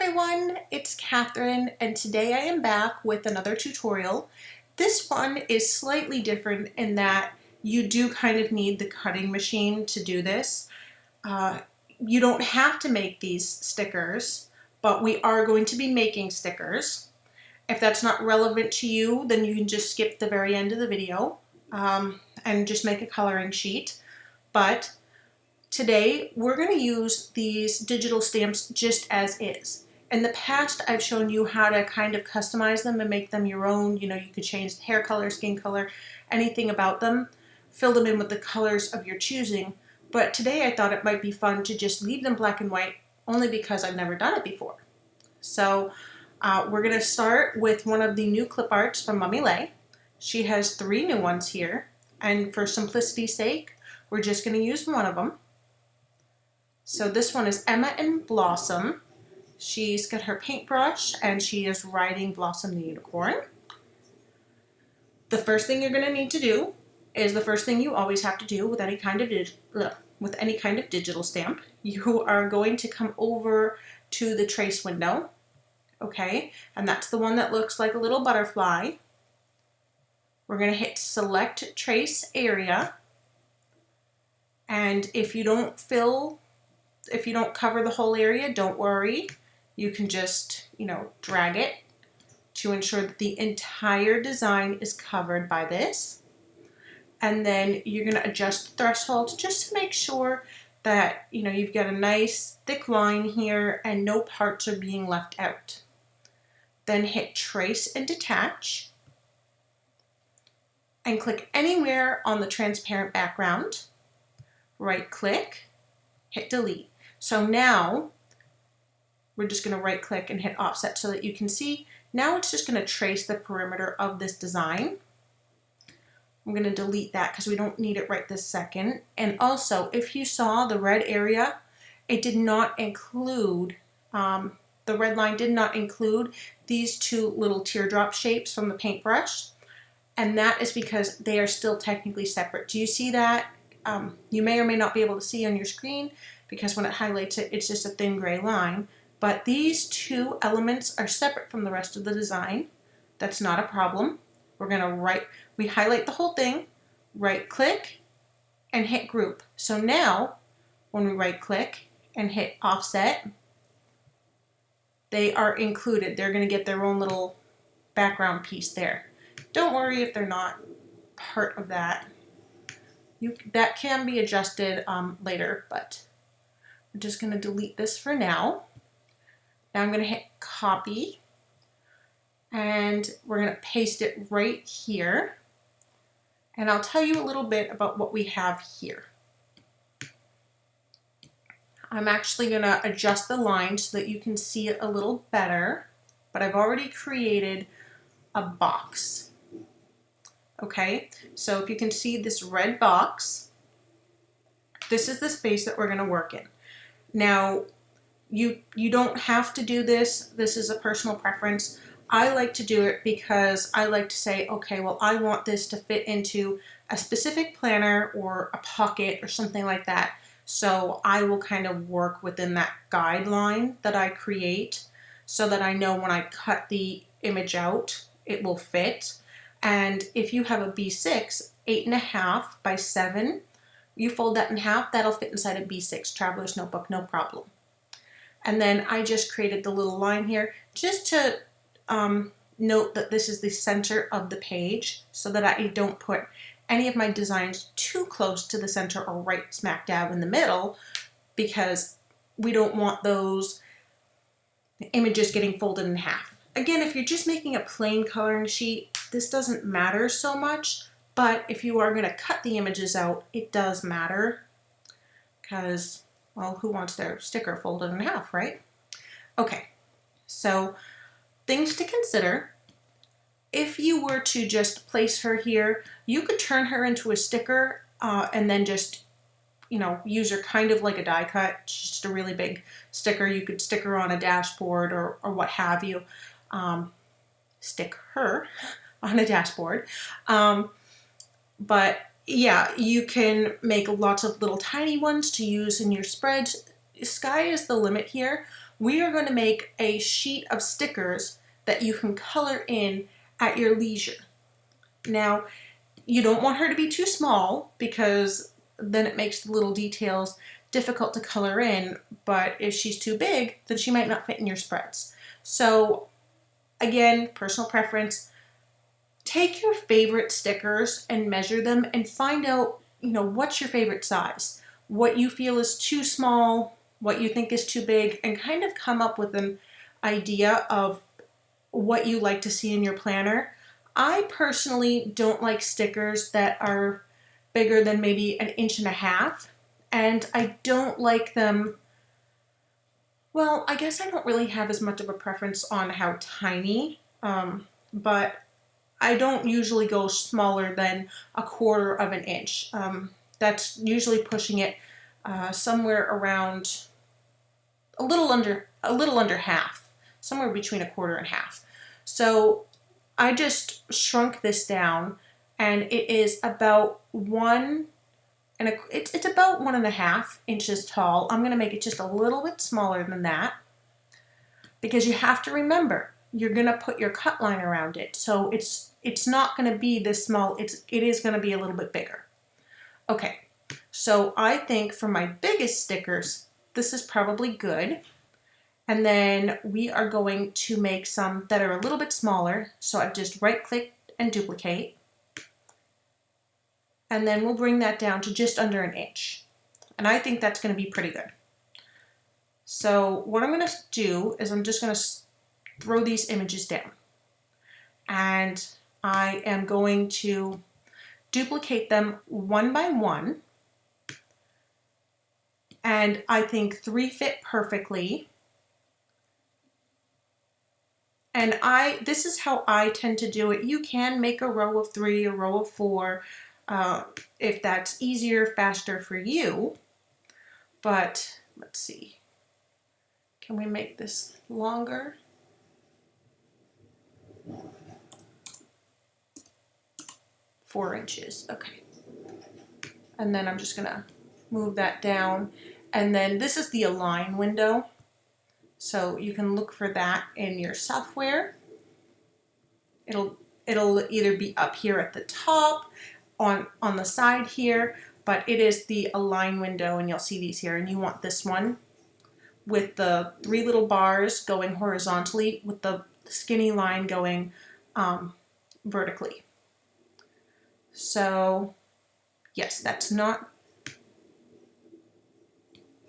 everyone, it's Catherine, and today I am back with another tutorial. This one is slightly different in that you do kind of need the cutting machine to do this. You don't have to make these stickers, but we are going to be making stickers. If that's not relevant to you, then you can just skip the very end of the video and just make a coloring sheet. But today, we're going to use these digital stamps just as is. In the past, I've shown you how to kind of customize them and make them your own. You know, you could change the hair color, skin color, anything about them. Fill them in with the colors of your choosing. But today I thought it might be fun to just leave them black and white, only because I've never done it before. So we're going to start with one of the new clip arts from MommyLhey. She has 3 new ones here. And for simplicity's sake, we're just going to use one of them. So this one is Emma and Blossom. She's got her paintbrush and she is riding Blossom the unicorn. The first thing you're going to need to do is the first thing you always have to do with any kind of digital stamp. You are going to come over to the trace window, okay? And that's the one that looks like a little butterfly. We're going to hit Select Trace Area. And if you don't cover the whole area, don't worry. You can just, drag it to ensure that the entire design is covered by this. And then you're going to adjust the threshold just to make sure that, you've got a nice thick line here and no parts are being left out. Then hit Trace and Detach and click anywhere on the transparent background. Right click, hit Delete. So now we're just going to right click and hit offset so that you can see. Now it's just going to trace the perimeter of this design. I'm going to delete that because we don't need it right this second. And also, if you saw the red area, it did not include, the red line did not include these 2 little teardrop shapes from the paintbrush. And that is because they are still technically separate. Do you see that? You may or may not be able to see on your screen because when it highlights it, it's just a thin gray line. But these 2 elements are separate from the rest of the design. That's not a problem. We're going to we highlight the whole thing, right click, and hit group. So now, when we right click and hit offset, they are included. They're going to get their own little background piece there. Don't worry if they're not part of that. That can be adjusted later, but I'm just going to delete this for now. Now I'm going to hit copy and we're going to paste it right here. And I'll tell you a little bit about what we have here. I'm actually going to adjust the line so that you can see it a little better, but I've already created a box. Okay, so if you can see this red box, this is the space that we're going to work in. Now, you don't have to do this. This is a personal preference. I like to do it because I like to say, okay, well, I want this to fit into a specific planner or a pocket or something like that. So I will kind of work within that guideline that I create so that I know when I cut the image out, it will fit. And if you have a B6, 8.5 by 7, you fold that in half, that'll fit inside a B6 Traveler's Notebook, no problem. And then I just created the little line here just to note that this is the center of the page so that I don't put any of my designs too close to the center or right smack dab in the middle, because we don't want those images getting folded in half. Again, if you're just making a plain coloring sheet, this doesn't matter so much, but if you are going to cut the images out, it does matter because, well, who wants their sticker folded in half, right? Okay, so things to consider. If you were to just place her here, you could turn her into a sticker and then just, use her kind of like a die cut, just a really big sticker. You could stick her on a dashboard or what have you. Stick her on a dashboard. But yeah, you can make lots of little tiny ones to use in your spreads. Sky is the limit here, we are going to make a sheet of stickers that you can color in at your leisure. Now, you don't want her to be too small because then it makes the little details difficult to color in, but if she's too big, then she might not fit in your spreads. So again, personal preference, take your favorite stickers and measure them and find out, what's your favorite size, what you feel is too small, what you think is too big, and kind of come up with an idea of what you like to see in your planner. I personally don't like stickers that are bigger than maybe 1.5 inches, and I don't like them, well, I guess I don't really have as much of a preference on how tiny, but I don't usually go smaller than 1/4 inch. That's usually pushing it somewhere around a little under half, somewhere between 1/4 and half. So I just shrunk this down, and it is about it's about 1.5 inches tall. I'm going to make it just a little bit smaller than that because you have to remember you're going to put your cut line around it, so it's not going to be this small. It is going to be a little bit bigger. Okay, so I think for my biggest stickers, this is probably good. And then we are going to make some that are a little bit smaller. So I've just right-clicked and duplicate. And then we'll bring that down to just under 1 inch. And I think that's going to be pretty good. So what I'm going to do is I'm just going to throw these images down. And I am going to duplicate them one by one. And I think 3 fit perfectly. And this is how I tend to do it. You can make a row of 3, a row of 4, if that's easier, faster for you. But let's see. Can we make this longer? Four inches, okay. And then I'm just gonna move that down. And then this is the align window. So you can look for that in your software. It'll either be up here at the top, on the side here, but it is the align window, and you'll see these here. And you want this one with the 3 little bars going horizontally with the skinny line going vertically. So yes, that's not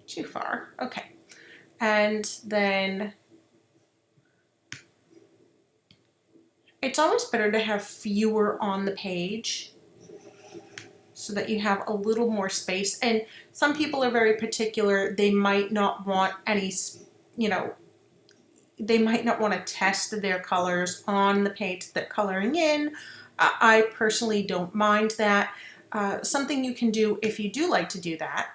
too far. Okay. And then it's always better to have fewer on the page so that you have a little more space. And some people are very particular. They might not want any, they might not want to test their colors on the page they're coloring in. I personally don't mind that. Something you can do if you do like to do that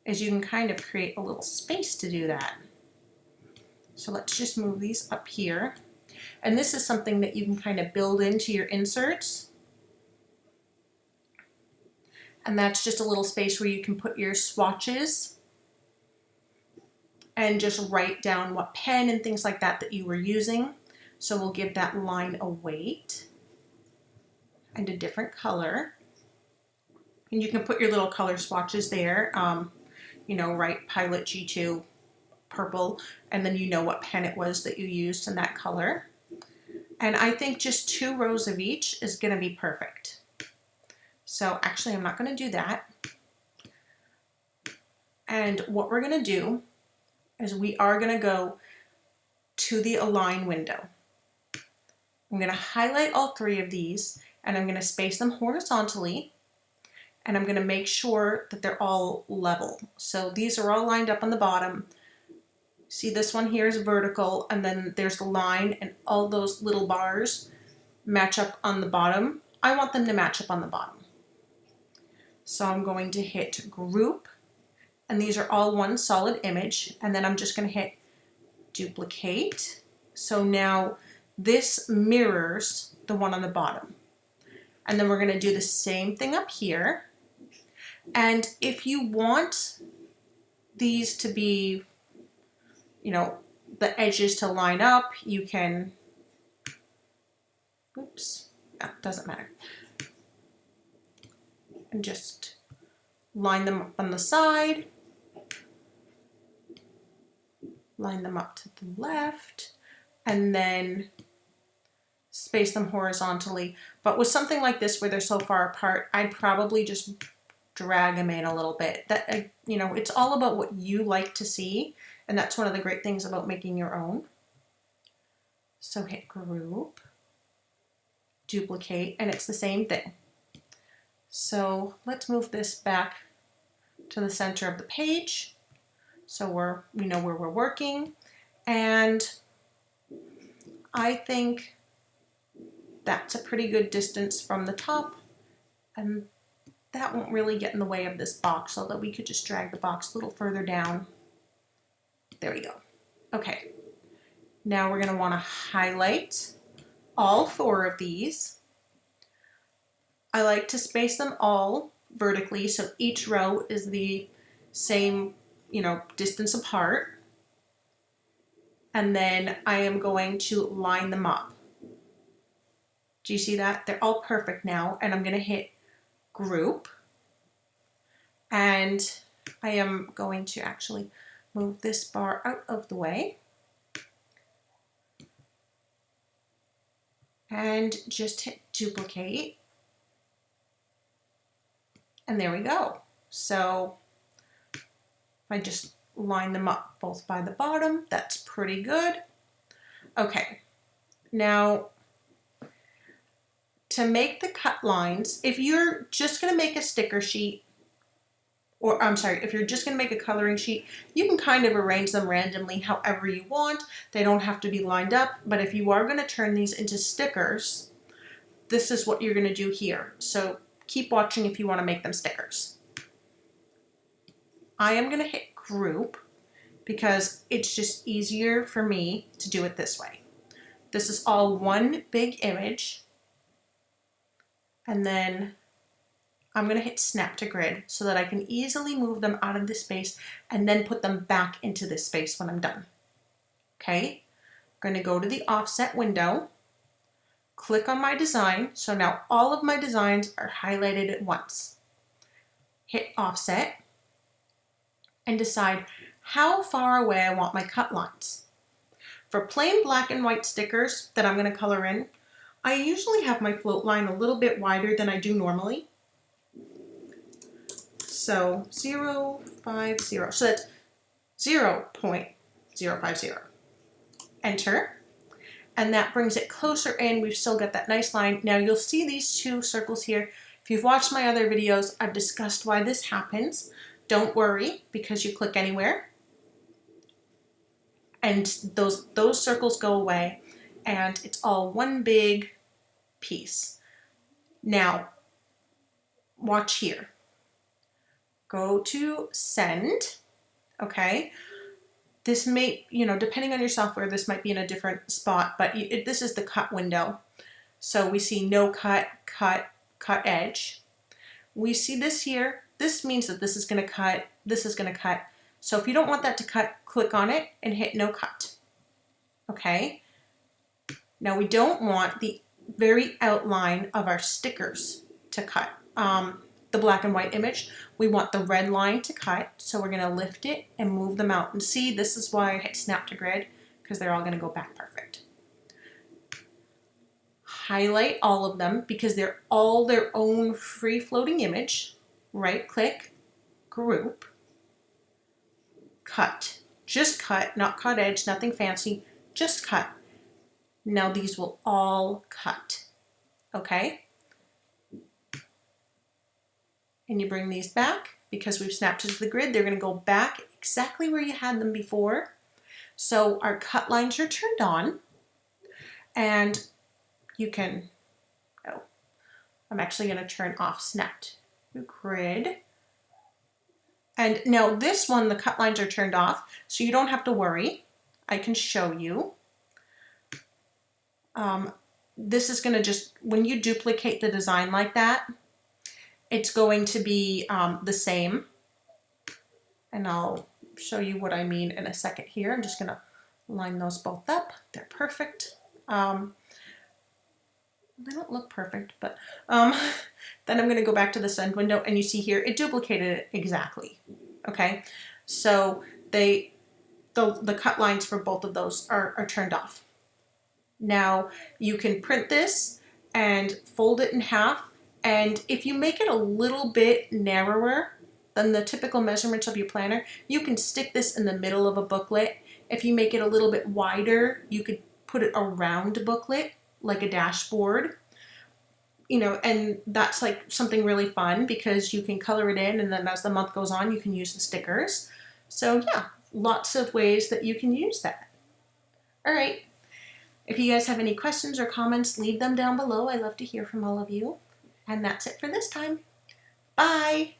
is you can kind of create a little space to do that. So let's just move these up here. And this is something that you can kind of build into your inserts. And that's just a little space where you can put your swatches and just write down what pen and things like that you were using. So we'll give that line a weight and a different color. And you can put your little color swatches there. Write Pilot G2 purple, and then you know what pen it was that you used in that color. And I think just 2 rows of each is going to be perfect. So actually, I'm not going to do that. And what we're going to do is we are going to go to the align window. I'm going to highlight all 3 of these, and I'm going to space them horizontally. And I'm going to make sure that they're all level. So these are all lined up on the bottom. See, this one here is vertical, and then there's the line, and all those little bars match up on the bottom. I want them to match up on the bottom. So I'm going to hit group, and these are all one solid image, and then I'm just going to hit duplicate. So now this mirrors the one on the bottom. And then we're going to do the same thing up here. And if you want these to be, you know, the edges to line up. You can, oops, no, doesn't matter. And just line them up on the side, line them up to the left, and then space them horizontally. But with something like this where they're so far apart, I'd probably just drag them in a little bit. That, you know, it's all about what you like to see, and that's one of the great things about making your own. So hit group, duplicate, and it's the same thing. So let's move this back to the center of the page so we know where we're working. And I think that's a pretty good distance from the top, and that won't really get in the way of this box, although we could just drag the box a little further down. There we go. Okay, now we're going to want to highlight all 4 of these. I like to space them all vertically so each row is the same, you know, distance apart. And then I am going to line them up. Do you see that? They're all perfect now, and I'm going to hit group, and I am going to actually move this bar out of the way and just hit duplicate, and there we go. So if I just line them up both by the bottom, that's pretty good. Okay, now to make the cut lines, if you're just going to make a sticker sheet, or I'm sorry, if you're just going to make a coloring sheet, you can kind of arrange them randomly however you want. They don't have to be lined up, but if you are going to turn these into stickers, this is what you're going to do here. So keep watching if you want to make them stickers. I am going to hit group because it's just easier for me to do it this way. This is all one big image. And then I'm going to hit snap to grid so that I can easily move them out of this space and then put them back into this space when I'm done. Okay, I'm going to go to the offset window, click on my design. So now all of my designs are highlighted at once. Hit offset and decide how far away I want my cut lines. For plain black and white stickers that I'm going to color in, I usually have my float line a little bit wider than I do normally. So 050, so that's 0.050. Enter, and that brings it closer in. We've still got that nice line. Now you'll see these 2 circles here. If you've watched my other videos, I've discussed why this happens. Don't worry, because you click anywhere, and those circles go away, and it's all one big piece. Now, watch here. Go to send, okay? This may, you know, depending on your software, this might be in a different spot, but this is the cut window. So we see no cut, cut, cut edge. We see this here. This means that this is going to cut, this is going to cut. So if you don't want that to cut, click on it and hit no cut. Okay? Now we don't want the very outline of our stickers to cut. The black and white image, we want the red line to cut, so we're going to lift it and move them out. And see, this is why I hit snap to grid, because they're all going to go back perfect. Highlight all of them because they're all their own free floating image. Right click, group, cut. Just cut, not cut edge, nothing fancy, just cut. Now these will all cut, okay? And you bring these back because we've snapped to the grid. They're going to go back exactly where you had them before. So our cut lines are turned on, and you can, oh, I'm actually going to turn off snap to grid. And now this one, the cut lines are turned off, so you don't have to worry. I can show you. This is going to just, when you duplicate the design like that, it's going to be the same. And I'll show you what I mean in a second here. I'm just gonna line those both up. They're perfect. They don't look perfect, but then I'm gonna go back to the send window, and you see here, it duplicated it exactly, okay? So the cut lines for both of those are turned off. Now you can print this and fold it in half, and if you make it a little bit narrower than the typical measurements of your planner, you can stick this in the middle of a booklet. If you make it a little bit wider, you could put it around a booklet, like a dashboard, you know, and that's like something really fun because you can color it in, and then as the month goes on, you can use the stickers. So yeah, lots of ways that you can use that. All right. If you guys have any questions or comments, leave them down below. I love to hear from all of you. And that's it for this time. Bye.